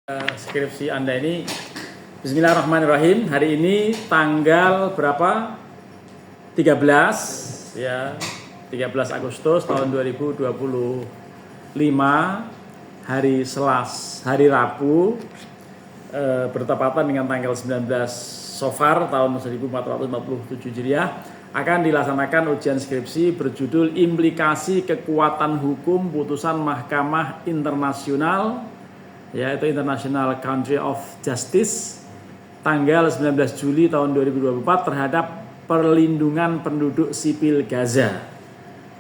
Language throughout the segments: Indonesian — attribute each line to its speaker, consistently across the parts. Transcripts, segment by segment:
Speaker 1: Skripsi Anda ini. Bismillahirrahmanirrahim. Hari ini tanggal berapa? 13 ya. 13 Agustus tahun 2025, hari hari Rabu, bertepatan dengan tanggal 19 Safar tahun 1447 Hijriah, akan dilaksanakan ujian skripsi berjudul Implikasi Kekuatan Hukum Putusan Mahkamah Internasional, yaitu International Country of Justice, tanggal 19 Juli tahun 2024 terhadap perlindungan penduduk sipil Gaza.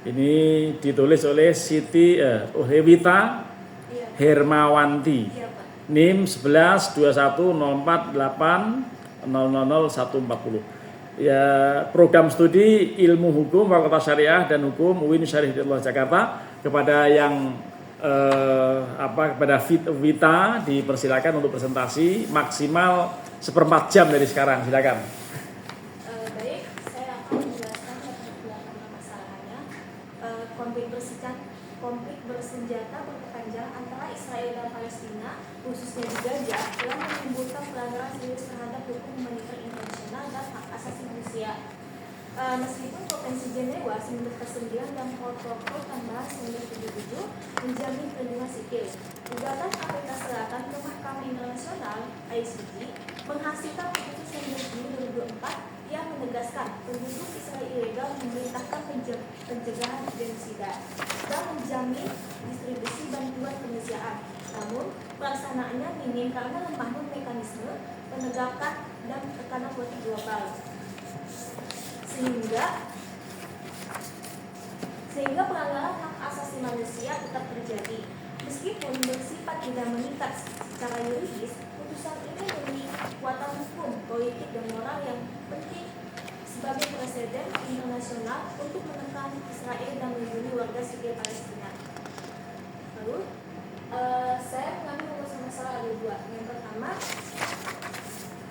Speaker 1: Ini ditulis oleh Siti Wita Hermawanti, NIM 11210480000140. Ya, program studi Ilmu Hukum Fakultas Syariah dan Hukum UIN Syarif Hidayatullah Jakarta. Kepada yang kepada Vita dipersilakan untuk presentasi maksimal 1/4 jam dari sekarang, silakan.
Speaker 2: Baik, saya akan menjelaskan belakang masalahnya. Konflik bersenjata berkepanjang antara Israel dan Palestina, khususnya di Gaza, telah menimbulkan pelanggaran serius terhadap hukum humaniter internasional dan hak asasi manusia. Meskipun Konvensi Jenewa 1949 dan Protokol Tambahan 1977 menjamin perlindungan sipil, gugatan Afrika Selatan ke Mahkamah Internasional (ICJ) menghasilkan putusan 19 Juli 2024 yang menegaskan penduduk Israel ilegal memerintahkan pencegahan genosida dan menjamin distribusi bantuan kemanusiaan. Namun, pelaksanaannya minim karena lemahnya mekanisme penegakan dan tekanan politik global. Sehingga pelanggaran hak asasi manusia tetap terjadi. Meskipun bersifat tidak mengikat secara yuridis, putusan ini memiliki kekuatan hukum, politik, dan moral yang penting sebagai presiden internasional untuk menekan Israel dan melindungi warga sipil Palestina. Lalu, saya mengambil masalah ada dua. Yang pertama,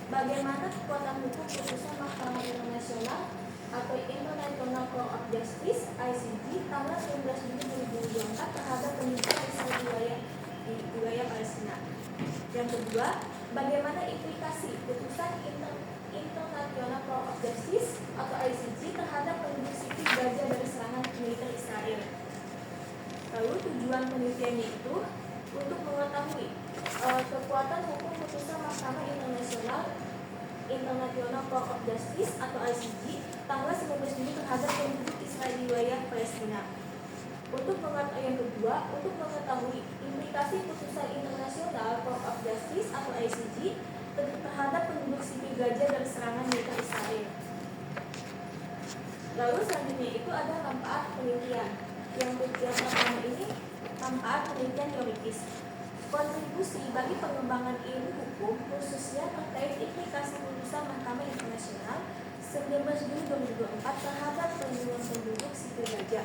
Speaker 2: bagaimana kekuatan hukum putusan Mahkamah Internasional atau International Court of Justice (ICJ) tanggal 19 Juli 2024 terhadap pendudukan Israel di wilayah Palestina. Yang kedua, bagaimana implikasi putusan International Court of Justice atau ICJ terhadap penduduk sipil Gaza dari serangan militer Israel. Lalu tujuan penelitiannya itu untuk mengetahui kekuatan hukum putusan Mahkamah International Court of Justice atau ICJ tanggal 19 Juli terhadap penduduk Israel di wilayah Palestina. Yang kedua, untuk mengetahui implikasi putusan International Court of Justice atau ICJ terhadap penduduk sipil Gaza dari serangan militer Israel. Lalu selanjutnya itu ada manfaat penelitian. Yang pertama ini manfaat penelitian teoritis. Kontribusi bagi pengembangan ilmu hukum khususnya terkait implikasi putusan Mahkamah Internasional 19 Juli 2024 terhadap perlindungan penduduk sipil Gaza.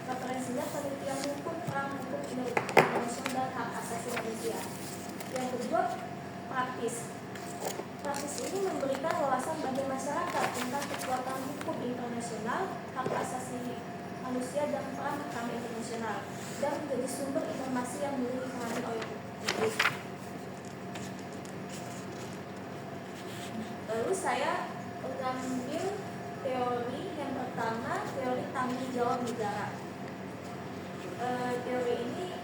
Speaker 2: Referensinya penelitian hukum perang hukum internasional dan hak asasi manusia. Yang kedua, praktis. Praktis ini memberikan wawasan bagi masyarakat tentang kekuatan hukum internasional, hak asasi manusia dan peran Mahkamah Internasional, dan menjadi sumber informasi yang mudah dipahami oleh publik. Lalu saya mengambil teori yang pertama, teori tanggung jawab negara. Teori ini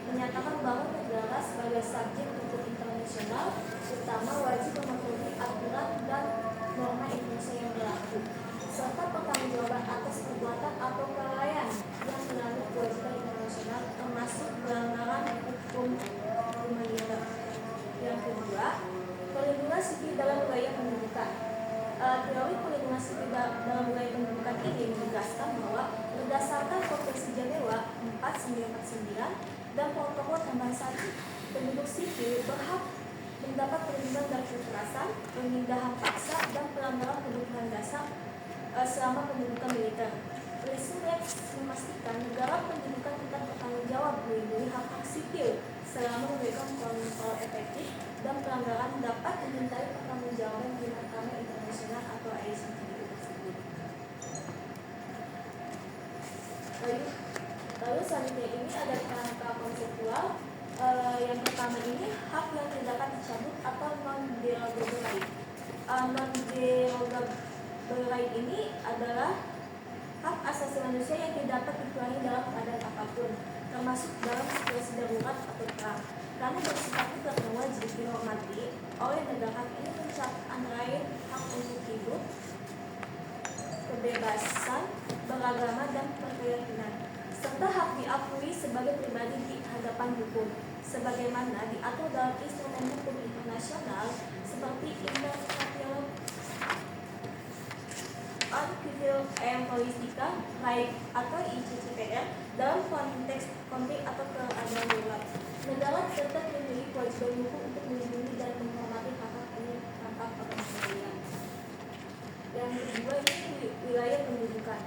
Speaker 2: menyatakan bahwa negara sebagai subjek hukum internasional utama wajib mematuhi aturan dan norma internasional yang berlaku, serta pertanggungjawaban atas perbuatan atau kelalaian yang melanggar kewajiban internasional termasuk pelanggaran hukum humaniter. Yang kedua, perlindungan sipil dalam wilayah pendudukan. Teori perlindungan sipil dalam wilayah pendudukan ini menegaskan bahwa berdasarkan Konvensi Jenewa 4949 dan Protokol Tambahan 1, penduduk sipil berhak mendapat perlindungan dari kekerasan, pemindahan paksa, dan pelanggaran kebutuhan dasar selama pendudukan militer. Prinsip memastikan negara pendudukan tetap bertanggung jawab melindungi hak-hak sipil selama memberikan kontrol efektif dan pelanggaran dapat dimintai pertanggungjawaban di Mahkamah Internasional atau ICJ tersebut. Lalu selanjutnya ini ada kerangka konseptual. Yang pertama ini hak yang terdapat Non-derogable ini adalah hak asasi manusia yang tidak dapat dikurangi dalam keadaan apapun, termasuk dalam situasi darurat atau perang. Karena bersifat mutlak dan wajib dihormati oleh negara, ini mencakup antara lain hak untuk hidup, kebebasan beragama dan berkeyakinan, serta hak diakui sebagai pribadi di hadapan hukum, sebagaimana diatur dalam instrumen hukum internasional seperti International Politika Right atau ICCPR dalam konteks konflik atau keadaan darurat. Negara tetap memiliki kewajiban hukum untuk melindungi dan menghormati hak-hak kemanusiaan. Yang kedua ini wilayah pendudukan.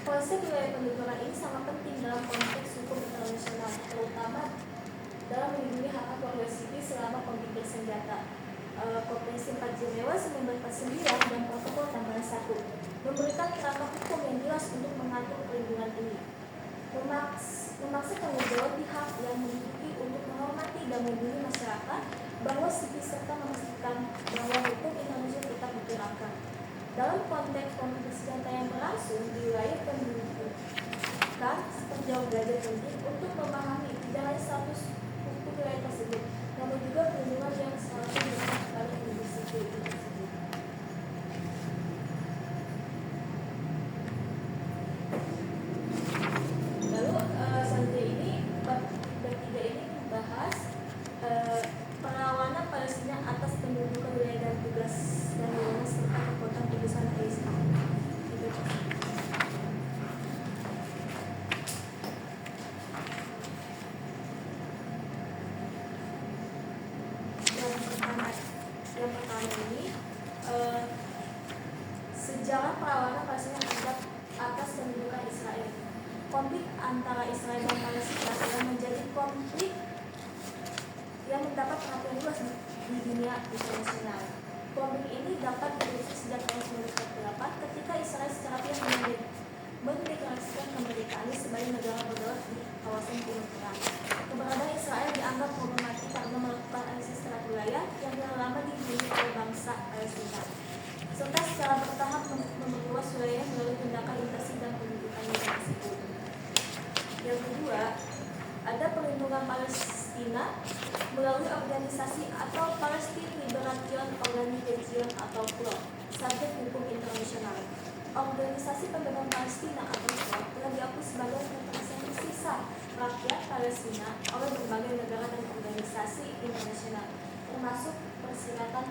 Speaker 2: Konsep wilayah pendudukan ini sangat penting dalam konteks hukum internasional, terutama dalam melindungi hak warga sipil selama konflik bersenjata. Konvensi 4 Jenewa 1949 dan Protokol Tambahan 1 memberikan kerangka hukum yang jelas untuk mengatur perlindungan ini. Memaksa tanggung jawab pihak yang memiliki untuk menghormati dan melindungi masyarakat bahwa sipil serta memastikan bahwa hukum Indonesia tetap diterapkan. Dalam konteks konflik bersenjata yang berlangsung di wilayah pendudukan, sejauh belajar penting untuk memahami tidak hanya status hukum wilayah tersebut, namun juga perlindungan yang seharusnya diberikan kepada penduduk sipil itu tersebut. Lalu selanjutnya ini bab 3 ini membahas perlawanan Palestina atas pendudukan wilayah dan tugas dan wewenang serta kekuatan putusan Palestina. Yang pertama ini sejarah perlawanan Palestina atas pendudukan Israel. Konflik antara Israel dan Palestina telah menjadi konflik yang mendapat perhatian luas di dunia internasional. Konflik ini dapat diurus sejak tahun 1948 ketika Israel secara pihak mendeklarasikan kemerdekaannya sebagai negara berdaulat di kawasan Timur Tengah. Keberadaan Israel dianggap problematik karena melakukan aneksasi terhadap wilayah yang telah lama dihuni oleh bangsa Palestina, serta secara bertahap memperluas wilayah melalui tindakan invasi dan pendudukan negara tersebut. Yang kedua, ada perlindungan Palestina melalui organisasi atau Palestine Liberation Organization atau PLO, subjek hukum internasional. Organisasi pembebas Palestina atau PLO telah diakui sebagai representasi sah rakyat Palestina oleh berbagai negara dan organisasi internasional, termasuk Perserikatan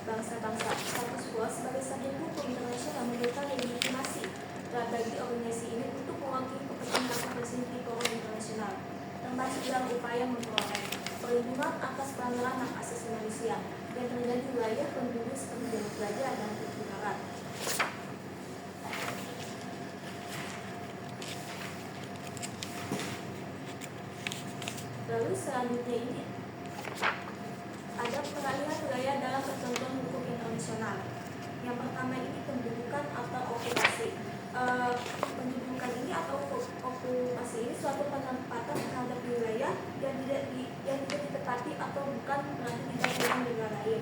Speaker 2: Bangsa-Bangsa. Status PLO sebagai subjek hukum internasional memberikan legitimasi bagi organisasi ini untuk mewakili kepentingan hak Palestina di forum internasional, termasuk dalam upaya memperoleh perlindungan atas pelanggaran hak asasi manusia yang terjadi di wilayah penduduk seperti Jalur Gaza dan Tepi Barat. Lalu selanjutnya ini ada peralihan wilayah dalam ketentuan hukum internasional. Yang pertama ini pendudukan atau okupasi. Pendudukan ini atau okupasi ini suatu penempatan terhadap wilayah yang tidak ditepati atau bukan berarti tidak dalam negara lain.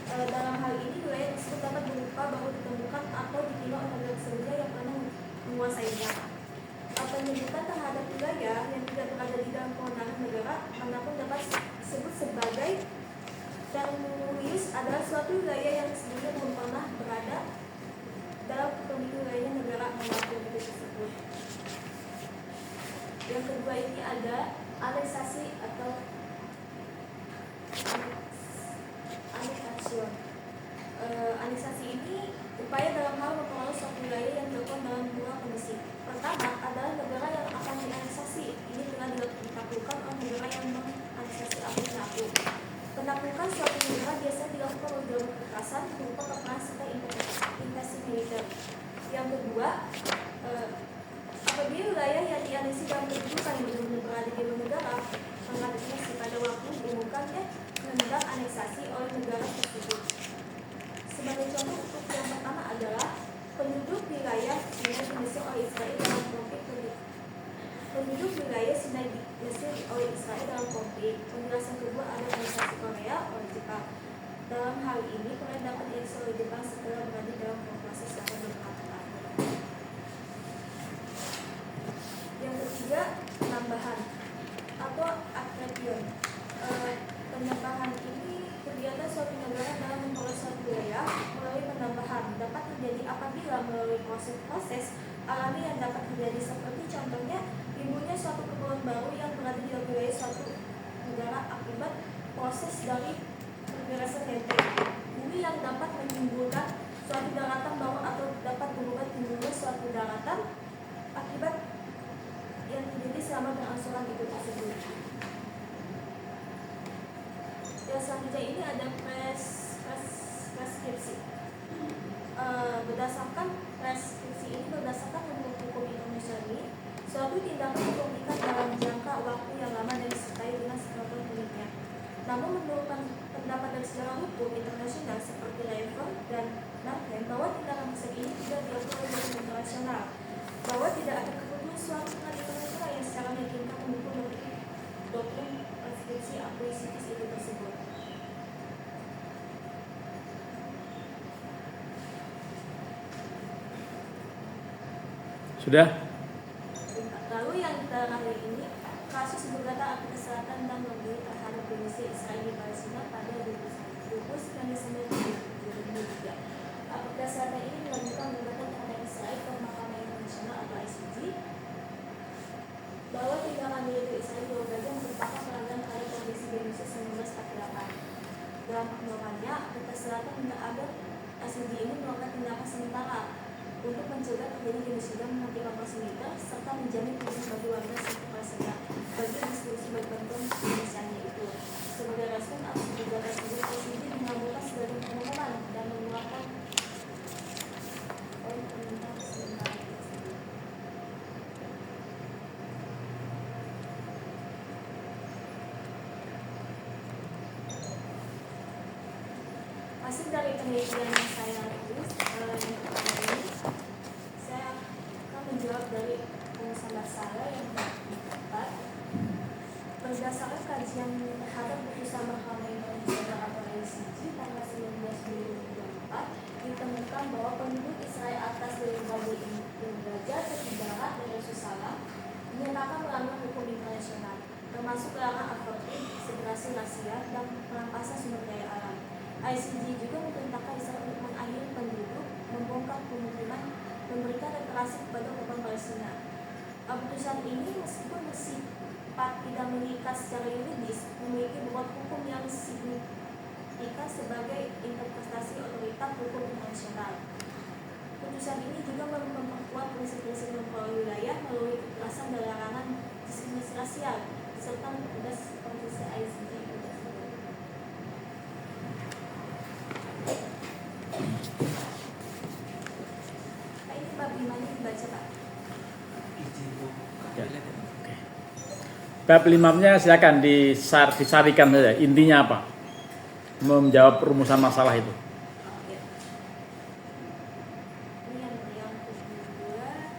Speaker 2: Dalam hal ini wilayah tersebut dapat berupa bahwa ditentukan atau dipilih oleh negara sebelumnya yang pernah menguasainya. Pendudukan terhadap wilayah yang tidak berada di dalam kewenangan negara manapun dapat disebut sebagai territorius adalah suatu wilayah yang sebelumnya belum pernah berada dalam kepemilikan wilayah negara manapun itu tersebut. Yang kedua ini ada aneksasi atau aneksasi. Aneksasi ini upaya dalam hal mempengaruhi suatu wilayah yang dilakukan dalam dua kondisi. Pertama adalah negara yang akan dianeksasi ini telah ditaklukkan oleh negara yang menganeksasi atau menakluk. Penaklukan suatu negara biasanya dilakukan oleh jalur kekerasan berupa peperangan serta invasi militer. Yang kedua, apabila wilayah yang dianeksi dalam kedudukan yang benar-benar berada di luar negara menganeksasi pada waktu diumumkannya kehendak aneksasi oleh negara tersebut. Sebagai contoh untuk yang pertama adalah penduduk wilayah Sinai di Mesir oleh Israel dalam konflik penduduk wilayah Sinai di Mesir oleh Israel dalam konflik. Penjelasan kedua ada aneksasi Korea oleh Jepang. Dalam hal ini Korea dapat dianeksasi segera berada dalam proses atau berkata-kata. Yang ketiga, penambahan atau accretion. Penambahan ini kegiatan suatu negara dalam memperoleh suatu wilayah melalui penambahan dapat terjadi apabila melalui proses-proses alami yang dapat terjadi, seperti contohnya timbulnya suatu kepulauan baru yang berada di wilayah suatu negara akibat proses dari pergerasan lempeng bumi yang dapat menimbulkan suatu daratan baru atau dapat menyebabkan timbulnya suatu daratan akibat yang terjadi selama berangsuran itu tersebut. Yang selanjutnya ini ada preskripsi. Preskripsi ini berdasarkan hukum internasional ini, suatu tindakan diberikan dalam jangka waktu yang lama dan disertai dengan sejumlah uniknya. Namun menurut pendapat dari sejarah hukum internasional seperti Lever dan Nathan, bahwa tindakan besar ini tidak diatur oleh hukum internasional, bahwa tidak ada keputusan suatu pengadilan internasional yang secara meyakinkan mendukung doktrin preskripsi akuisitis itu tersebut.
Speaker 1: Sudah?
Speaker 2: Lalu yang terakhir ini, kasus gugatan Afrika Selatan dan Membeli terhadap Indonesia Israel di Palestina pada 29 Desember 2003. Afrika Selatan ini melakukan gugatan terhadap Israel ke Mahkamah Internasional atau ICJ bahwa tindakan militer Israel di Gaza merupakan pelanggaran terhadap Konvensi Indonesia 1948. Dalam maklumannya, Afrika Selatan minta agar ICJ ini melakukan tindakan sementara untuk mencegah terjadi genosida, menghentikan operasi militer, serta menjamin keamanan bagi warga sekitar Palestina bagi distribusi bantuan Indonesia itu. Sebagai respon atas gugatan tersebut, ICJ mengabulkan sebagian permohonan dan mengeluarkan permintaan sementara tersebut. Hasil dari penelitian yang saya tulis yang pertama ini, saya akan menjawab dari pengusaha saya yang keempat. Berdasarkan kajian terhadap putusan Mahkamah Internasional atau ICJ tanggal 19 Juli 2024, ditemukan bahwa penduduk Israel atas dari Gaza, tepi barat, dan Yerusalem dinyatakan melanggar hukum internasional, termasuk larangan apartheid, segregasi rasial, dan perampasan sumber daya alam. ICJ juga memerintahkan Israel untuk mengakhiri penduduk, membongkar pemukiman, memberikan reparasi kepada korban Palestina. Putusan ini meskipun bersifat tidak mengikat secara yuridis, memiliki bobot hukum yang signifikan sebagai interpretasi otoritas hukum internasional. Putusan ini juga memperkuat prinsip-prinsip memperoleh wilayah melalui kekerasan dan larangan diskriminasi rasial serta mempertegas konvensi ICJ. Ini bab 5 ini dibaca, Pak.
Speaker 1: Ya. Oke. Bab 5-nya silakan disarikan saja. Intinya apa? Menjawab rumusan masalah itu.
Speaker 2: Oke. Ini yang kedua.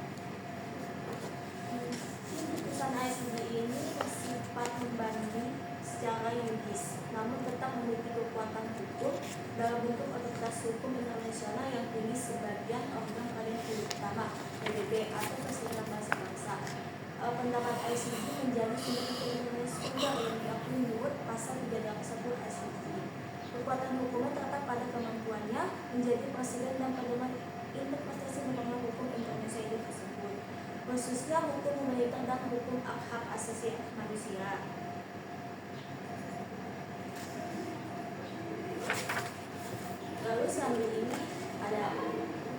Speaker 2: Putusan ICJ ini bersifat membanding secara yuridis, namun tetap memiliki kekuatan hukum dalam bentuk otoritas hukum internasional yang tinggi sebagian organ paling utama PBB atau Perserikatan Bangsa-Bangsa. Pendapat ICJ menjadi sumber internasional yang diakui menurut pasal 381 ICJ. Kekuatan hukumnya terletak pada kemampuannya menjadi presiden dan pedoman interpretasi norma hukum Indonesia itu tersebut, khususnya hukum militer dan hukum hak asasi manusia. Lalu selanjutnya ini ada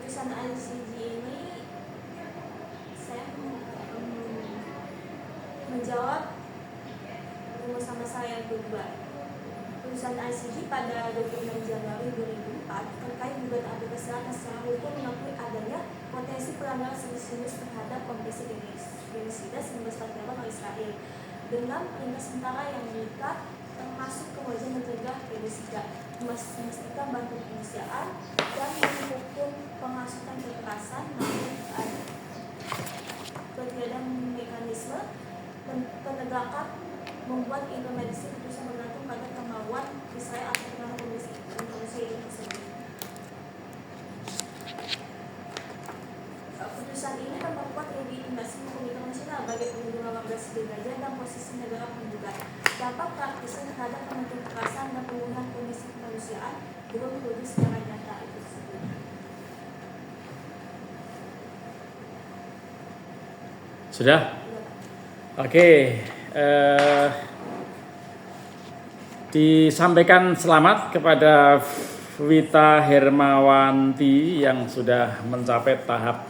Speaker 2: putusan ICJ ini, saya menjawab rumusan masalah yang kedua. Putusan ICJ pada 26 Januari 2004 terkait gugatan Afrika Selatan secara hukum mengakui adanya potensi pelanggaran serius terhadap Konvensi Genosida 1948 oleh Israel dengan perintah sementara yang mengikat, termasuk kewajiban mencegah genosida, memastikan bantuan kemanusiaan, dan menghukum penghasutan kekerasan, namun ada mekanisme penegakan membuat implementasi putusan bergantung pada kemauan Israel atau pengaruh Konvensi itu tersebut. belum wujud secara nyata itu tersebut.
Speaker 1: Sudah?
Speaker 2: Iya, Pak.
Speaker 1: Oke. Disampaikan selamat kepada Wita Hermawanti yang sudah mencapai tahap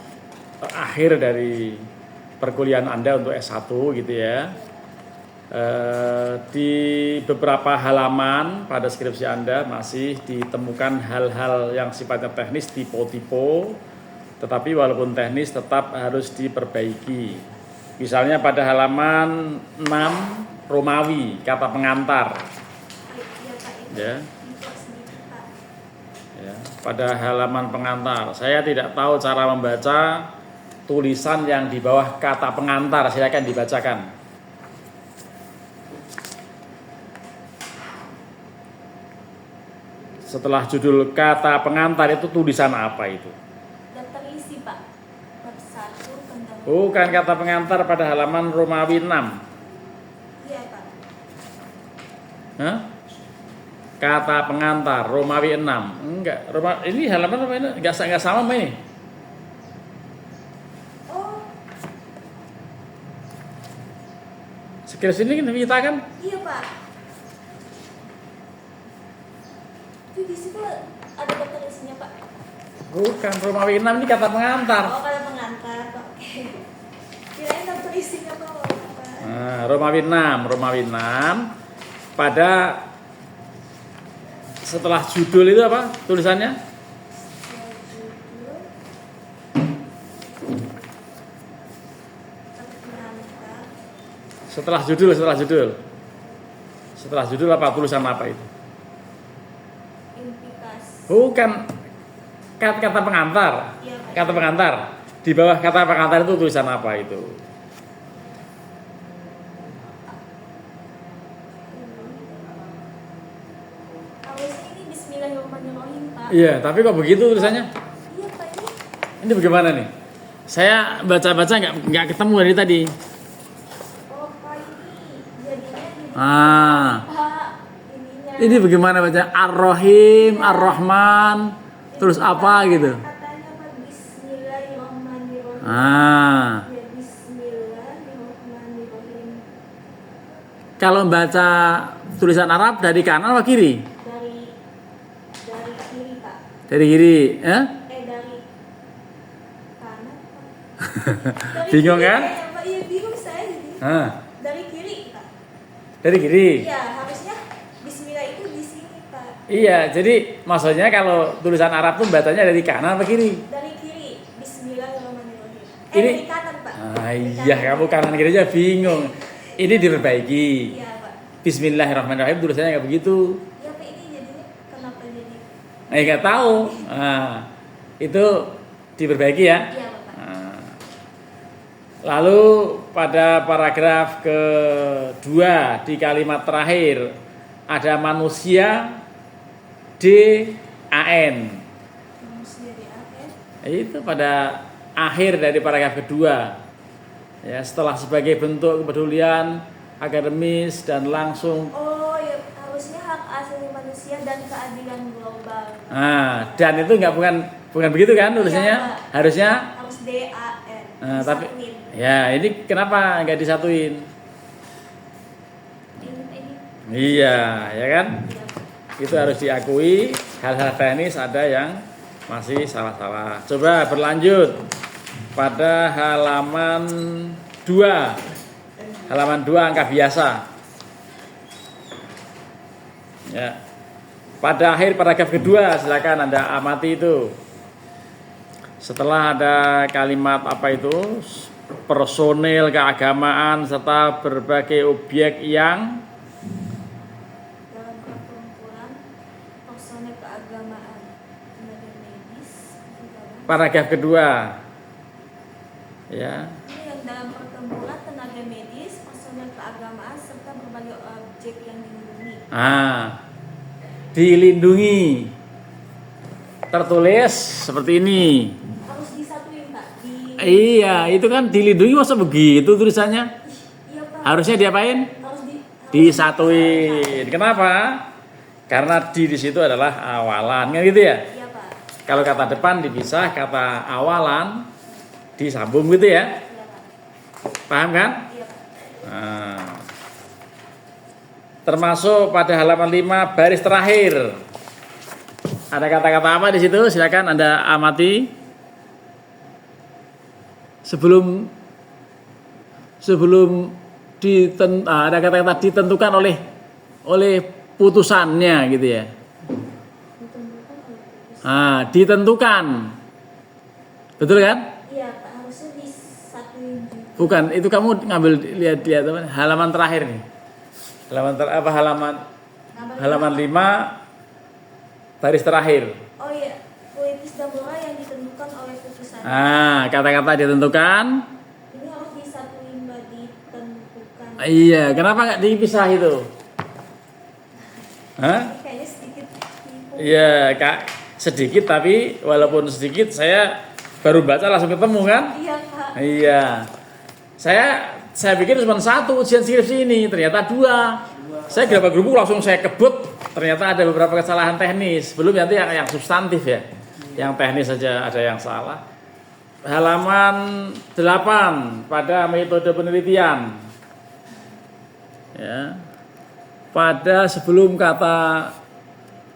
Speaker 1: akhir dari perkuliahan Anda untuk S1 gitu ya. Di beberapa halaman pada skripsi Anda masih ditemukan hal-hal yang sifatnya teknis, typo-typo, tetapi walaupun teknis tetap harus diperbaiki. Misalnya pada halaman 6 Romawi, kata pengantar.
Speaker 2: Iya, Pak.
Speaker 1: Ya.
Speaker 2: Info sedikit, Pak.
Speaker 1: Ya, pada halaman pengantar, saya tidak tahu cara membaca tulisan yang di bawah kata pengantar, silakan dibacakan. Setelah judul kata pengantar itu tulisan apa itu?
Speaker 2: Daftar isi, Pak. Bab 1 pendahuluan.
Speaker 1: Bukan kata pengantar pada halaman Romawi 6.
Speaker 2: Iya, Pak.
Speaker 1: Hah? Kata pengantar Romawi 6. Enggak, ini halaman apa ini? Enggak sama sama ini.
Speaker 2: Oh,
Speaker 1: Skripsi ini kita kan?
Speaker 2: iya, Pak. Itu di situ ada daftar isinya, Pak.
Speaker 1: Bukan Romawi 6 ini kata pengantar.
Speaker 2: Oh, kalau pengantar, Pak. Oke. Kirain daftar isinya, Pak.
Speaker 1: Nah, Romawi 6 pada setelah judul itu apa tulisannya? Setelah judul apa tulisan apa itu?
Speaker 2: Implikasi.
Speaker 1: Bukan kata pengantar.
Speaker 2: Iya, Pak.
Speaker 1: Kata pengantar. Di bawah kata pengantar itu tulisan apa itu?
Speaker 2: Awalnya ini Bismillahirrahmanirrahim, Pak.
Speaker 1: Iya, tapi kok begitu tulisannya?
Speaker 2: Iya, Pak,
Speaker 1: Ini bagaimana nih? Saya baca-baca nggak ketemu dari tadi.
Speaker 2: Oh, Pak, ini jadinya
Speaker 1: Ah,
Speaker 2: ininya.
Speaker 1: ini bagaimana baca? Ar-Rahim, Ar-Rahman, terus apa gitu?
Speaker 2: Katanya, Pak, Bismillahirrahmanirrahim.
Speaker 1: Ah,
Speaker 2: Ya, Bismillahirrahmanirrahim.
Speaker 1: kalau baca tulisan Arab dari kanan atau kiri?
Speaker 2: Dari kiri, Pak.
Speaker 1: Dari kiri, eh?
Speaker 2: Dari kanan, Pak.
Speaker 1: Bingung kan?
Speaker 2: Pak, iya bingung saya jadi.
Speaker 1: Ah,
Speaker 2: Dari kiri, Pak.
Speaker 1: dari kiri.
Speaker 2: Iya, harusnya Bismillah itu di sini, Pak.
Speaker 1: Iya, jadi maksudnya kalau tulisan Arab tuh bacanya dari kanan atau kiri?
Speaker 2: Dari kiri, Bismillahirrahmanirrahim.
Speaker 1: Ini-
Speaker 2: Dari kanan, Pak.
Speaker 1: Ah,
Speaker 2: Dari
Speaker 1: iya, kamu kanan kiri aja bingung. Ini diperbaiki.
Speaker 2: Iya, Pak.
Speaker 1: Bismillahirrahmanirrahim tulisannya nggak begitu.
Speaker 2: Ya, Pak, ini jadinya kenapa jadi?
Speaker 1: Nggak tahu. Nah, itu diperbaiki ya.
Speaker 2: Iya, Bapak.
Speaker 1: Nah, lalu pada paragraf kedua di kalimat terakhir ada manusia DAN.
Speaker 2: Manusia di akhir.
Speaker 1: Itu pada akhir dari paragraf kedua. Ya, setelah sebagai bentuk kepedulian akademis dan langsung.
Speaker 2: Oh, ya, harusnya hak asasi manusia dan keadilan global.
Speaker 1: Nah, dan itu bukan begitu kan tulisannya?
Speaker 2: Iya, Pak.
Speaker 1: Harusnya.
Speaker 2: Harus DAN.
Speaker 1: Nah, tapi
Speaker 2: Disatuin.
Speaker 1: ya ini kenapa nggak disatuin?
Speaker 2: Ini.
Speaker 1: Iya, ya kan?
Speaker 2: Iya, Pak.
Speaker 1: Itu harus diakui. Hal-hal teknis ada yang masih salah-salah. Coba berlanjut pada halaman 2. Halaman 2 angka biasa. Ya. Pada akhir paragraf kedua silakan Anda amati itu. Setelah ada kalimat apa itu? Personil keagamaan serta berbagai objek yang
Speaker 2: Dalam perkumpulan personel keagamaan, tenaga medis,
Speaker 1: paragraf kedua. Ya.
Speaker 2: ini yang dalam perkumpulan tenaga medis, personel keagamaan serta berbagai objek yang dilindungi.
Speaker 1: Dilindungi. Tertulis seperti ini.
Speaker 2: Harus disatuin, Pak.
Speaker 1: Iya, itu kan dilindungi masa begitu tulisannya?
Speaker 2: Iya, Pak.
Speaker 1: Harusnya diapain?
Speaker 2: Harus
Speaker 1: Disatuin. Kenapa? Karena di situ adalah awalan, kan gitu ya?
Speaker 2: Iya Pak.
Speaker 1: Kalau kata depan dipisah, kata awalan disambung gitu ya?
Speaker 2: Iya Pak.
Speaker 1: Paham kan?
Speaker 2: Iya Pak.
Speaker 1: Nah, termasuk pada halaman 5 baris terakhir. Ada kata-kata apa di situ? Silakan Anda amati. Sebelum ada kata-kata ditentukan oleh putusannya gitu ya.
Speaker 2: Ditentukan oleh putusan.
Speaker 1: Ditentukan. Betul kan?
Speaker 2: Iya Pak, harusnya disatuin juga.
Speaker 1: Bukan, itu kamu ngambil lihat halaman terakhir nih. Halaman 5 baris terakhir.
Speaker 2: Oh iya, politis dan moral yang ditentukan oleh putusan.
Speaker 1: Kata-kata ditentukan.
Speaker 2: Ini harus disatuin, Mbak, ditentukan.
Speaker 1: Iya, kenapa nggak dipisah itu? Hah?
Speaker 2: Ini kayaknya sedikit tipu.
Speaker 1: Iya, Kak, sedikit, tapi walaupun sedikit saya baru baca langsung ketemu kan?
Speaker 2: Iya Kak.
Speaker 1: Iya. Saya pikir cuma satu ujian skripsi ini, ternyata dua. Saya gerabak-gerubuk langsung saya kebut, ternyata ada beberapa kesalahan teknis. Belum nanti yang substantif ya. Yang teknis saja ada yang salah. Halaman 8 pada metode penelitian. Ya. Pada sebelum kata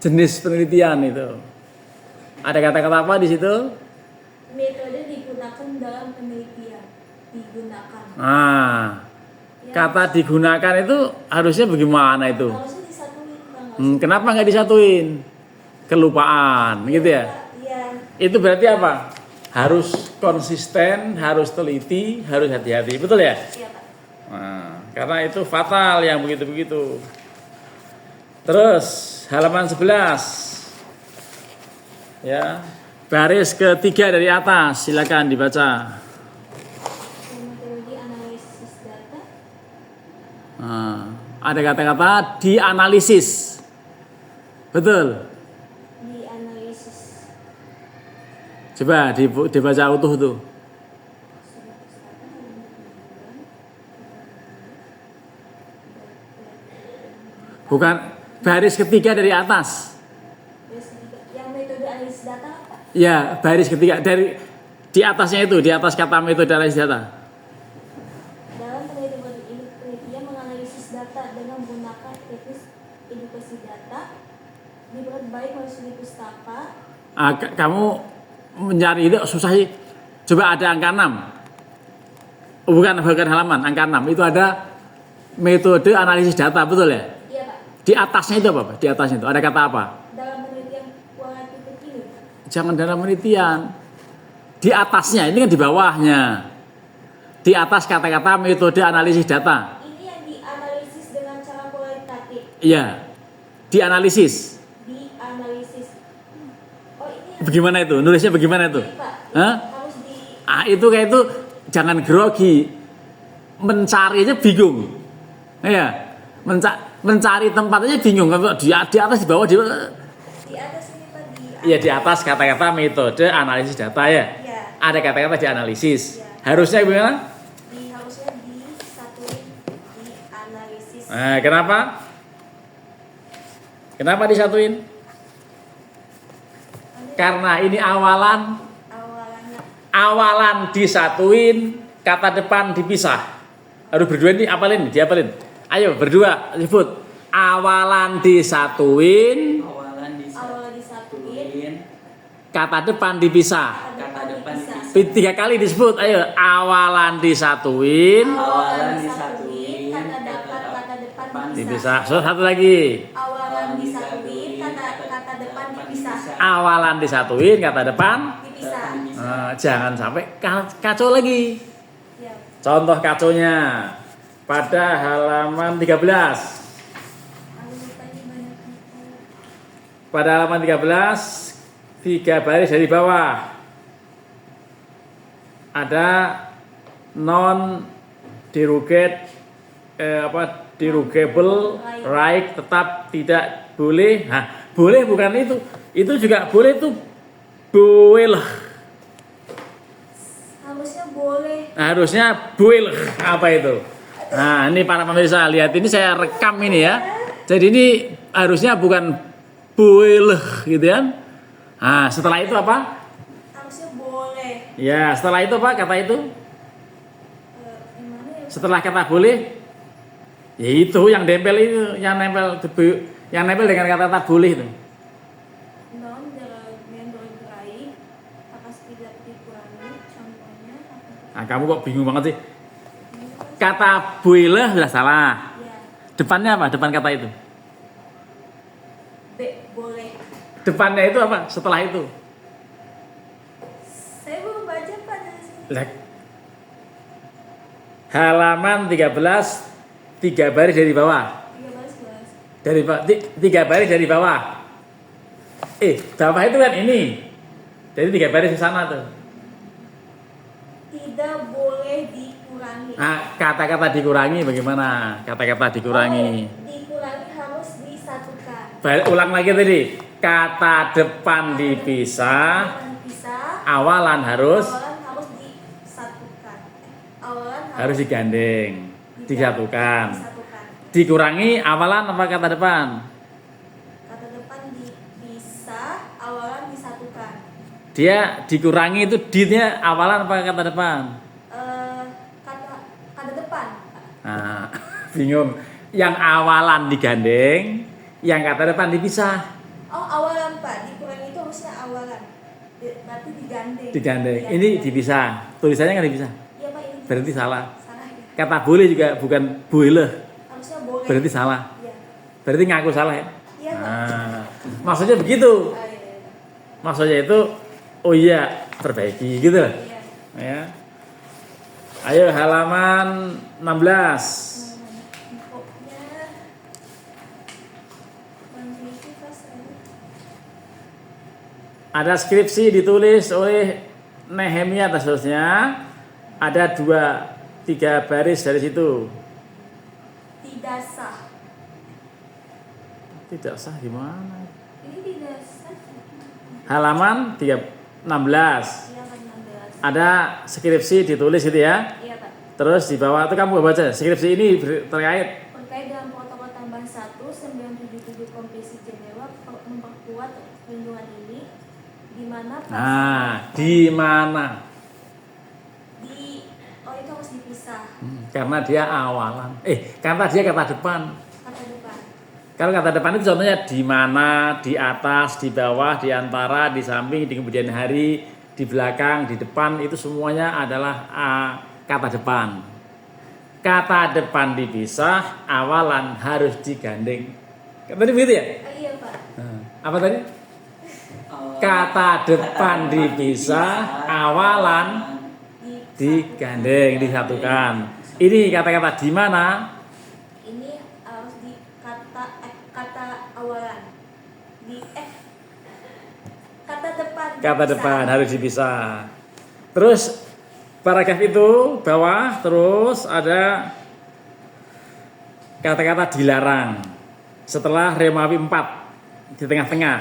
Speaker 1: jenis penelitian itu. Ada kata-kata apa di situ?
Speaker 2: Metode digunakan dalam penelitian. Digunakan.
Speaker 1: Ya. Kata digunakan itu harusnya bagaimana itu?
Speaker 2: Harusnya disatuin, Bang.
Speaker 1: Kenapa nggak disatuin? Kelupaan, gitu ya?
Speaker 2: Iya.
Speaker 1: Itu berarti apa? Harus konsisten, harus teliti, harus hati-hati, betul ya?
Speaker 2: Iya Pak.
Speaker 1: Karena itu fatal yang begitu-begitu. Terus halaman 11, ya, baris ketiga dari atas, silakan dibaca.
Speaker 2: Metodologi analisis data.
Speaker 1: Ada kata-kata dianalisis, betul?
Speaker 2: Dianalisis.
Speaker 1: Coba dibaca utuh tuh. Bukan, baris ketiga dari atas.
Speaker 2: Yang metode analisis data apa?
Speaker 1: Ya, baris ketiga dari di atasnya itu, di atas kata metode analisis data.
Speaker 2: Dalam penelitian menganalisis data dengan menggunakan teknis edukasi data, dibuat baik melalui pustaka.
Speaker 1: Kamu mencari itu susah sih. Coba ada angka 6. Bukan halaman, angka 6 itu ada metode analisis data, betul ya?
Speaker 2: Iya Pak.
Speaker 1: Di atasnya itu apa? Di atasnya itu ada kata apa?
Speaker 2: Dalam penelitian kualitatif ini.
Speaker 1: Jangan dalam penelitian. Di atasnya, ini kan di bawahnya. Di atas kata-kata metode analisis data.
Speaker 2: Ini yang dianalisis dengan cara kualitatif.
Speaker 1: Iya. Dianalisis.
Speaker 2: Dianalisis. Oh ini.
Speaker 1: Bagaimana itu? Nulisnya bagaimana itu?
Speaker 2: Pak.
Speaker 1: Hah?
Speaker 2: Harus di.
Speaker 1: Itu kayak itu jangan grogi. Mencarinya bingung. Iya. Mencari tempat aja bingung. Di atas, di bawah,
Speaker 2: Di atas ini Pak
Speaker 1: Iya, di atas kata-kata metode analisis data ya.
Speaker 2: Iya.
Speaker 1: Ada kata-kata dianalisis.
Speaker 2: Iya.
Speaker 1: Harusnya gimana?
Speaker 2: Harusnya disatuin dianalisis.
Speaker 1: Kenapa? Kenapa disatuin? Karena ini awalan. Awalan disatuin, kata depan dipisah. Harus berdua ini apalin, diapalin. Ayo berdua sebut. Awalan disatuin.
Speaker 3: Awalan disatuin.
Speaker 1: Kata depan dipisah.
Speaker 3: Kata depan dipisah.
Speaker 1: 3 kali disebut. Ayo, awalan disatuin.
Speaker 3: Awalan disatuin.
Speaker 2: Kata depan
Speaker 1: Dipisah. Satu lagi.
Speaker 2: Awalan disatuin, kata depan dipisah.
Speaker 1: Awalan disatuin, kata depan.
Speaker 2: Dipisah.
Speaker 1: Jangan sampai kacau lagi.
Speaker 2: Ya.
Speaker 1: Contoh kacaunya pada halaman 13. Pada halaman 13, 3 baris dari bawah ada non derogable right, tetap tidak boleh. Boleh bukan itu. Itu juga boleh tuh. Boleh.
Speaker 2: Harusnya boleh.
Speaker 1: Harusnya boleh. Apa itu? Ini para pemirsa lihat, ini saya rekam ini ya. Jadi ini harusnya bukan boleh gitu kan. Nah, setelah itu apa?
Speaker 2: Harusnya boleh.
Speaker 1: Ya, setelah itu apa kata itu?
Speaker 2: Gimana ya?
Speaker 1: Setelah kata boleh, ya itu yang nempel itu, yang nempel dengan kata boleh itu.
Speaker 2: Non member gerai akas tidak dikurangi. Contohnya apa?
Speaker 1: Nah, kamu kok bingung banget sih? Kata boleh sudah salah.
Speaker 2: Ya,
Speaker 1: Depannya apa? Depan kata itu.
Speaker 2: B boleh.
Speaker 1: Depannya itu apa? Setelah itu.
Speaker 2: Saya belum baca Pak dari sini.
Speaker 1: Lek. Halaman 13, 3 baris dari bawah.
Speaker 2: 13.
Speaker 1: Dari 3 baris dari bawah. Bawah itu kan ini. Jadi 3 baris di sana tuh.
Speaker 2: Tidak boleh dikurangi.
Speaker 1: Nah, kata-kata dikurangi bagaimana? Kata-kata dikurangi.
Speaker 2: Dikurangi harus disatukan.
Speaker 1: Ulang lagi tadi. Kata depan dipisah,
Speaker 2: Jangan dipisah.
Speaker 1: awalan harus
Speaker 2: Disatukan. Awalan
Speaker 1: harus digandeng, disatukan.
Speaker 2: disatukan.
Speaker 1: Dikurangi awalan apa kata depan?
Speaker 2: Kata depan dipisah, awalan disatukan.
Speaker 1: Dia dikurangi itu di-nya awalan apa kata depan?
Speaker 2: Kata depan.
Speaker 1: Nah, bingung. Yang awalan digandeng, yang kata depan dipisah.
Speaker 2: Oh, awalan Pak. Dikurangi itu harusnya awalan. Berarti digandeng.
Speaker 1: Digandeng. Ini dipisah. Tulisannya kan dipisah.
Speaker 2: Iya Pak, ini
Speaker 1: Berarti salah.
Speaker 2: salah ya.
Speaker 1: Kata boleh juga bukan boleh.
Speaker 2: Harusnya boleh.
Speaker 1: Berarti salah.
Speaker 2: Iya.
Speaker 1: Berarti ngaku salah ya.
Speaker 2: Iya Pak.
Speaker 1: Nah, maksudnya begitu.
Speaker 2: Oh, iya.
Speaker 1: Maksudnya itu, oh iya, perbaiki gitu.
Speaker 2: Iya.
Speaker 1: Ya. Ayo halaman 16.
Speaker 2: Pokoknya meneliti pas
Speaker 1: Ada skripsi ditulis oleh Nehemia dan seterusnya. Ada 2-3 baris dari situ.
Speaker 2: tidak sah.
Speaker 1: Tidak sah gimana?
Speaker 2: Ini tidak sah.
Speaker 1: Halaman 16.
Speaker 2: Iya Pak, 16.
Speaker 1: Ada skripsi ditulis gitu ya.
Speaker 2: Iya Pak.
Speaker 1: Terus di bawah itu kamu baca skripsi ini terkait
Speaker 2: Terkait dengan protokol tambahan 1 977 Konvensi Jenewa memperkuat perlindungan ini di mana
Speaker 1: di mana?
Speaker 2: Oh itu harus dipisah.
Speaker 1: Karena dia awalan. Karena dia kata depan.
Speaker 2: Kata depan.
Speaker 1: Kalau kata depan itu contohnya di mana, di atas, di bawah, di antara, di samping, di kemudian hari, di belakang, di depan itu semuanya adalah kata depan. Kata depan dipisah, awalan harus digandeng. Tadi begitu ya?
Speaker 2: Iya Pak.
Speaker 1: Apa tadi? Kata depan dipisah, awalan digandeng, disatukan. Ini kata-kata di mana?
Speaker 2: Ini harus di kata awalan. Kata depan.
Speaker 1: Kata
Speaker 2: dipisah.
Speaker 1: depan harus dipisah. Terus paragraf itu bawah terus ada kata-kata dilarang. Setelah Remawi 4 di tengah-tengah.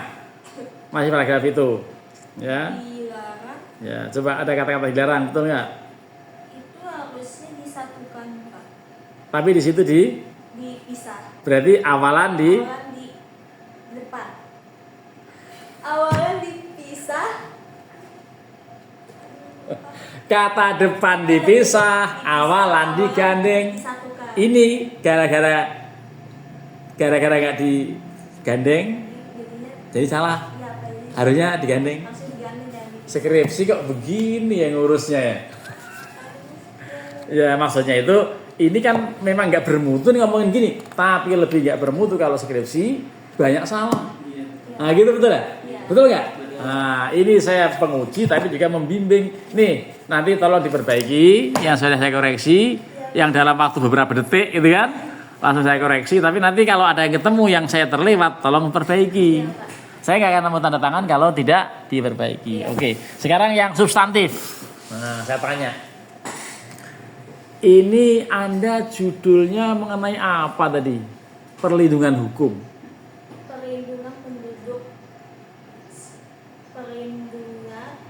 Speaker 1: Masih paragraf itu. Ya.
Speaker 2: Dilarang
Speaker 1: Ya, coba ada kata-kata dilarang, betul nggak?
Speaker 2: itu harusnya disatukan Pak.
Speaker 1: Tapi di situ
Speaker 2: Dipisah.
Speaker 1: berarti awalan di
Speaker 2: Awalan di depan. Awalan dipisah.
Speaker 1: kata depan dipisah, awalan digandeng.
Speaker 2: Disatukan.
Speaker 1: Ini gara-gara nggak digandeng,
Speaker 2: Jadinya
Speaker 1: jadi salah.
Speaker 2: ya Pak, jadi
Speaker 1: Harusnya digandeng.
Speaker 2: langsung digandeng dan dipisah.
Speaker 1: Skripsi kok begini ya ngurusnya ya? Ya maksudnya itu ini kan memang nggak bermutu nih ngomongin gini, tapi lebih nggak bermutu kalau skripsi banyak salah. Nah gitu betul ya?
Speaker 2: Iya.
Speaker 1: Betul nggak? Nah ini saya penguji tapi juga membimbing. Nih nanti tolong diperbaiki yang sudah saya koreksi, yang dalam waktu beberapa detik itu kan langsung saya koreksi. Tapi nanti kalau ada yang ketemu yang saya terlewat, tolong perbaiki. Saya nggak akan nemu tanda tangan kalau tidak diperbaiki. Oke, sekarang yang substantif. Nah saya tanya. Ini Anda judulnya mengenai apa tadi? Perlindungan hukum.
Speaker 2: Perlindungan penduduk. Perlindungan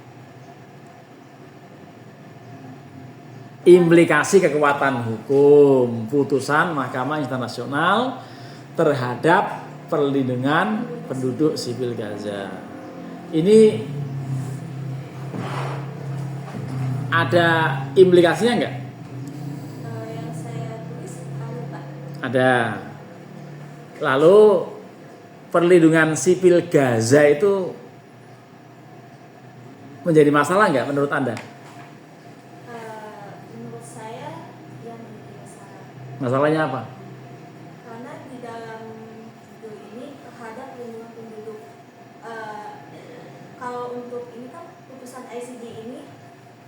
Speaker 1: Implikasi kekuatan hukum, putusan Mahkamah Internasional terhadap perlindungan penduduk sipil Gaza. Ini ada implikasinya enggak?
Speaker 2: Yang saya tulis ada Pak.
Speaker 1: Ada. Lalu perlindungan sipil Gaza itu menjadi masalah enggak menurut Anda?
Speaker 2: Menurut saya yang menjadi masalah.
Speaker 1: Masalahnya apa?
Speaker 2: Karena di dalam video ini terhadap perlindungan penduduk. Kalau untuk ini kan putusan ICJ ini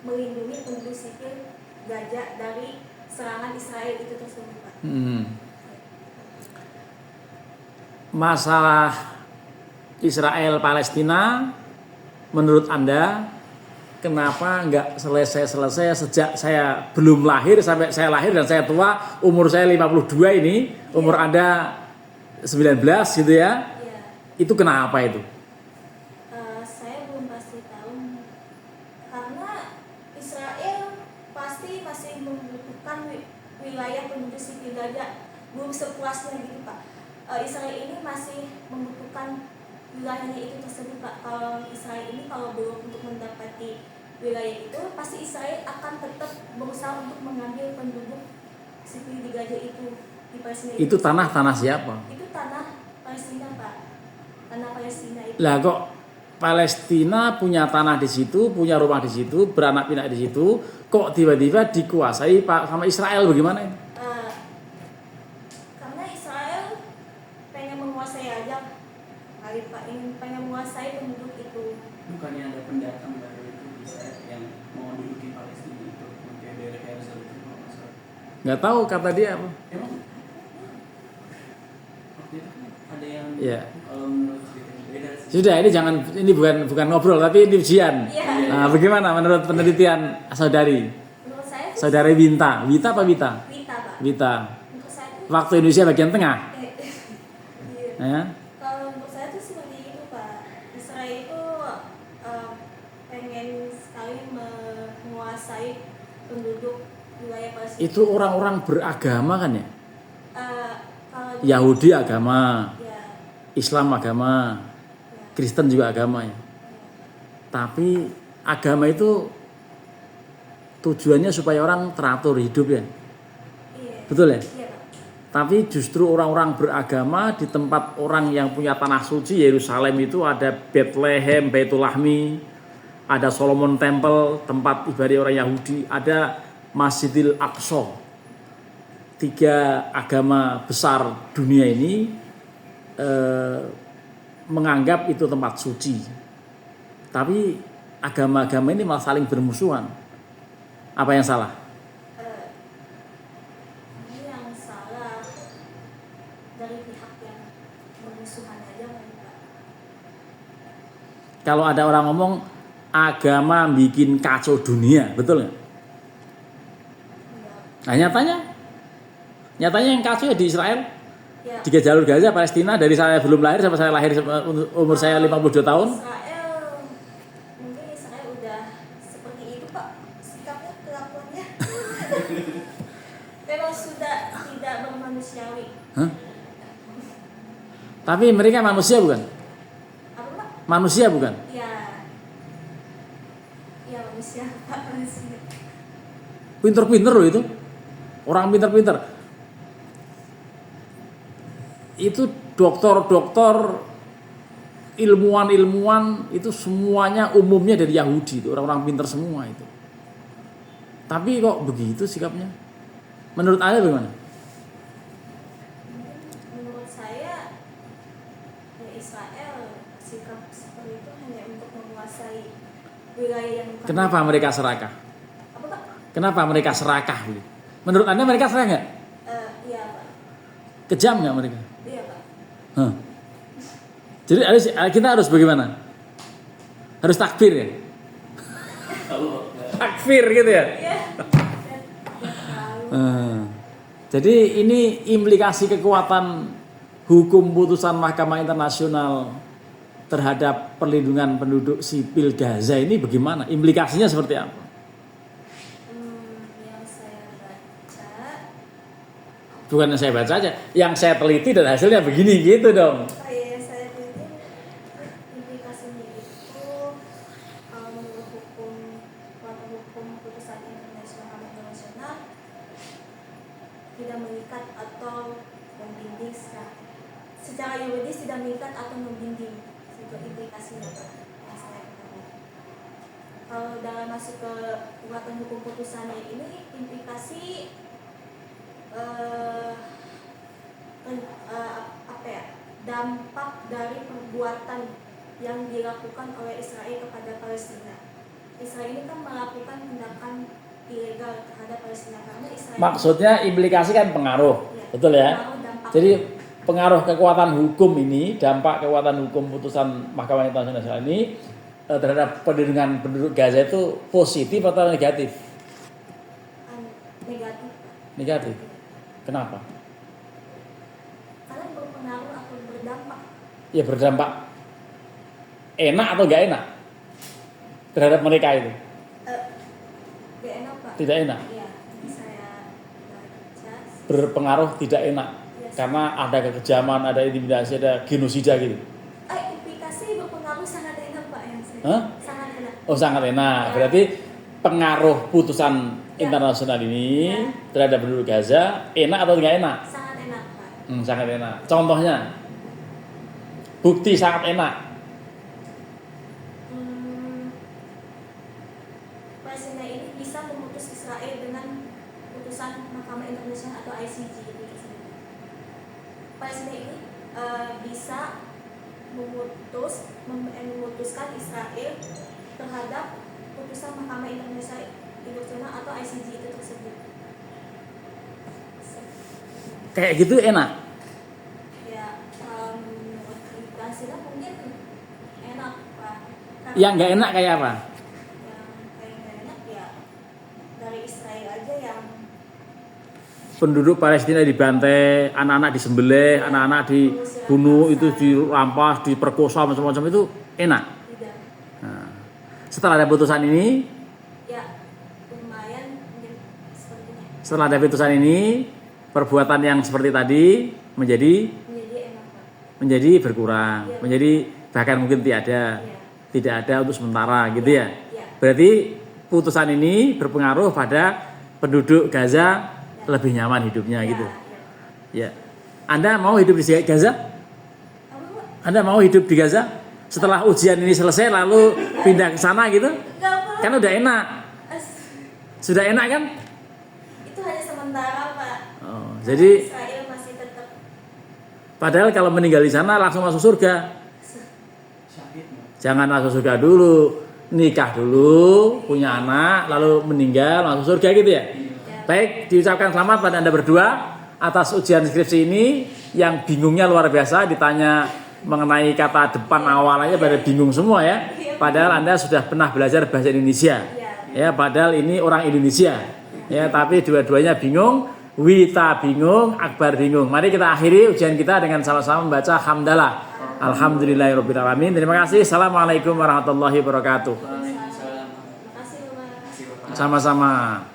Speaker 2: melindungi penduduk sipil Gaza dari serangan Israel itu tersebut Pak.
Speaker 1: Masalah Israel Palestina menurut Anda kenapa nggak selesai sejak saya belum lahir sampai saya lahir dan saya tua, umur saya 52 ini, umur Anda 19 gitu ya.
Speaker 2: Iya.
Speaker 1: Itu kenapa itu?
Speaker 2: Saya belum pasti tahu karena Israel pasti masih membutuhkan wilayah penduduk sipil Gaza, belum sepuasnya gitu Pak. Israel ini masih membutuhkan wilayahnya itu tersebut Pak. Kalau Israel ini kalau belum untuk mendapati wilayah itu, pasti Israel akan tetap berusaha untuk mengambil penduduk sipil di Gaza itu, di Palestina
Speaker 1: Itu tanah siapa?
Speaker 2: itu tanah Palestina Pak, tanah Palestina itu.
Speaker 1: Lah kok Palestina punya tanah di situ, punya rumah di situ, beranak pinak di situ, kok tiba-tiba dikuasai Pak sama Israel, bagaimana ini?
Speaker 2: Karena Israel pengen menguasai aja kali Pak, ingin pengen menguasai penduduk itu.
Speaker 3: Bukannya ada pendatang baru itu bisa yang mau menduduki Palestina itu kayak daerah Yerusalem itu kalau nggak salah.
Speaker 1: Nggak tahu kata dia apa.
Speaker 3: Emang waktu itu kan ada yang
Speaker 1: Iya.
Speaker 3: kalau menurut ceritanya beda sih.
Speaker 1: Sudah, ini bukan ngobrol tapi ini ujian.
Speaker 2: Iya.
Speaker 1: Nah, bagaimana menurut penelitian saudari?
Speaker 2: Menurut saya sih
Speaker 1: Saudari Winta Apa Wita?
Speaker 2: Wita Pak.
Speaker 1: Wita.
Speaker 2: Untuk saya tuh
Speaker 1: Waktu Indonesia bagian tengah.
Speaker 2: iya.
Speaker 1: Ya.
Speaker 2: Kalau untuk saya tuh seperti itu Pak. Israel itu pengen sekali menguasai penduduk wilayah Palestina.
Speaker 1: Itu orang-orang beragama kan ya?
Speaker 2: Kalau
Speaker 1: Yahudi agama,
Speaker 2: ya,
Speaker 1: Islam agama, Kristen juga agama ya. Tapi agama itu tujuannya supaya orang teratur hidup ya.
Speaker 2: iya.
Speaker 1: Betul ya?
Speaker 2: Iya Pak.
Speaker 1: Tapi justru orang-orang beragama di tempat orang yang punya tanah suci Yerusalem itu ada Bethlehem, Baitul Lahmi, ada Solomon Temple, tempat ibadah orang Yahudi, ada Masjidil Aqsa. 3 agama besar dunia ini menganggap itu tempat suci. Tapi agama-agama ini malah saling bermusuhan. Apa yang salah?
Speaker 2: Ini yang salah dari pihak yang bermusuhan aja kan Pak.
Speaker 1: Kalau ada orang ngomong agama bikin kacau dunia, betul nggak?
Speaker 2: Iya.
Speaker 1: Nah nyatanya yang kacau ya di Israel,
Speaker 2: Ya.
Speaker 1: 3 jalur Gaza, Palestina, dari saya belum lahir sampai saya lahir umur saya 52 tahun.
Speaker 2: Mungkin Israel udah seperti itu Pak, sikapnya, kelakuannya. Memang sudah tidak bermanusiawi.
Speaker 1: Hah? Tapi mereka manusia bukan?
Speaker 2: Apa Pak?
Speaker 1: Manusia bukan?
Speaker 2: Ya manusia Pak, manusia.
Speaker 1: Pinter-pinter loh itu. Orang pinter-pinter. Itu dokter-dokter, ilmuwan-ilmuwan itu semuanya umumnya dari Yahudi, itu orang-orang pinter semua itu. Tapi kok begitu sikapnya? Menurut Anda bagaimana?
Speaker 2: Menurut saya ya Israel sikap seperti itu hanya untuk menguasai wilayah yang bukan.
Speaker 1: Kenapa mereka serakah?
Speaker 2: Apa Pak?
Speaker 1: Kenapa mereka serakah? Menurut Anda mereka serakah nggak?
Speaker 2: Iya Pak.
Speaker 1: Kejam nggak mereka?
Speaker 2: Iya Pak.
Speaker 1: Hah. Jadi kita harus bagaimana? Harus takbir ya? Takbir gitu ya?
Speaker 2: Iya.
Speaker 1: Jadi ini implikasi kekuatan hukum putusan Mahkamah Internasional terhadap perlindungan penduduk sipil Gaza ini bagaimana? Implikasinya seperti apa?
Speaker 2: Yang saya baca
Speaker 1: Bukan yang saya baca aja, yang saya teliti dan hasilnya begini gitu dong.
Speaker 2: Yang saya pilih implikasinya itu menurut hukum putusan internasional tidak mengikat atau membimbing secara yuridis, tidak mengikat atau membimbing. Itu implikasinya yang saya ketahui. Kalau dalam masuk ke kekuatan hukum putusannya ini implikasi dampak dari perbuatan yang dilakukan oleh Israel kepada Palestina. Israel ini kan melakukan tindakan ilegal terhadap Palestina karena Israel.
Speaker 1: Maksudnya implikasi kan pengaruh,
Speaker 2: Ya,
Speaker 1: betul ya?
Speaker 2: pengaruh.
Speaker 1: Jadi pengaruh kekuatan hukum ini, dampak kekuatan hukum putusan Mahkamah Internasional ini terhadap perlindungan penduduk Gaza itu positif atau negatif?
Speaker 2: Negatif.
Speaker 1: Negatif. Kenapa?
Speaker 2: Karena berpengaruh atau berdampak.
Speaker 1: Ya berdampak enak atau gak enak terhadap mereka itu?
Speaker 2: Gak enak Pak.
Speaker 1: Tidak enak.
Speaker 2: Iya, saya baca.
Speaker 1: Berpengaruh tidak enak
Speaker 2: Yes.
Speaker 1: karena ada kekejaman, ada intimidasi, ada genosida gitu.
Speaker 2: Implikasi berpengaruh sangat enak Pak yang saya.
Speaker 1: Hah?
Speaker 2: Sangat enak.
Speaker 1: Oh sangat enak.
Speaker 2: Ya.
Speaker 1: Berarti pengaruh putusan
Speaker 2: Ya.
Speaker 1: internasional ini
Speaker 2: Ya.
Speaker 1: terhadap penduduk Gaza enak atau tidak enak?
Speaker 2: Sangat enak Pak.
Speaker 1: Sangat enak. Contohnya, bukti sangat enak.
Speaker 2: Palestina ini bisa memutus Israel dengan putusan Mahkamah Internasional atau ICJ itu tersebut. Palestina ini bisa memutuskan Israel terhadap putusan Mahkamah Internasional atau ICJ itu tersebut.
Speaker 1: Kayak gitu enak.
Speaker 2: Ya, menurut Palestina mungkin enak Pak. Karena
Speaker 1: Yang nggak enak kayak apa?
Speaker 2: yang kayak nggak enak ya dari Israel aja yang
Speaker 1: Penduduk Palestina dibantai, anak-anak disembelih, anak-anak dibunuh, itu dirampas, diperkosa macam-macam itu enak.
Speaker 2: tidak.
Speaker 1: Nah, setelah ada putusan ini,
Speaker 2: Ya, lumayan mungkin sepertinya
Speaker 1: setelah ada putusan ini, perbuatan yang seperti tadi menjadi
Speaker 2: enak Pak.
Speaker 1: menjadi berkurang,
Speaker 2: Iya.
Speaker 1: menjadi bahkan mungkin tidak ada untuk sementara gitu ya.
Speaker 2: Iya.
Speaker 1: Berarti putusan ini berpengaruh pada penduduk Gaza lebih nyaman hidupnya gitu. Ya. Anda mau hidup di Gaza?
Speaker 2: Apa Pak?
Speaker 1: Anda mau hidup di Gaza? Setelah ujian ini selesai lalu pindah ke sana gitu?
Speaker 2: Enggak Pak.
Speaker 1: Kan udah enak. Sudah enak kan?
Speaker 2: Itu hanya sementara Pak.
Speaker 1: Oh, jadi
Speaker 2: Israel masih tetap
Speaker 1: padahal kalau meninggal di sana langsung masuk surga.
Speaker 3: Syahid.
Speaker 1: Jangan masuk surga dulu, nikah dulu, punya anak, lalu meninggal masuk surga gitu ya. Baik, diucapkan selamat pada Anda berdua atas ujian skripsi ini yang bingungnya luar biasa, ditanya mengenai kata depan awal aja pada bingung semua ya. Padahal Anda sudah pernah belajar bahasa Indonesia. Ya, padahal ini orang Indonesia. Ya, tapi dua-duanya bingung, Wita bingung, Akbar bingung. Mari kita akhiri ujian kita dengan sama-sama membaca hamdalah. Alhamdulillahirabbil alamin. Terima kasih. Assalamualaikum warahmatullahi wabarakatuh.
Speaker 3: Waalaikumsalam.
Speaker 2: makasih Pak.
Speaker 3: Terima kasih Bapak.
Speaker 1: Sama-sama.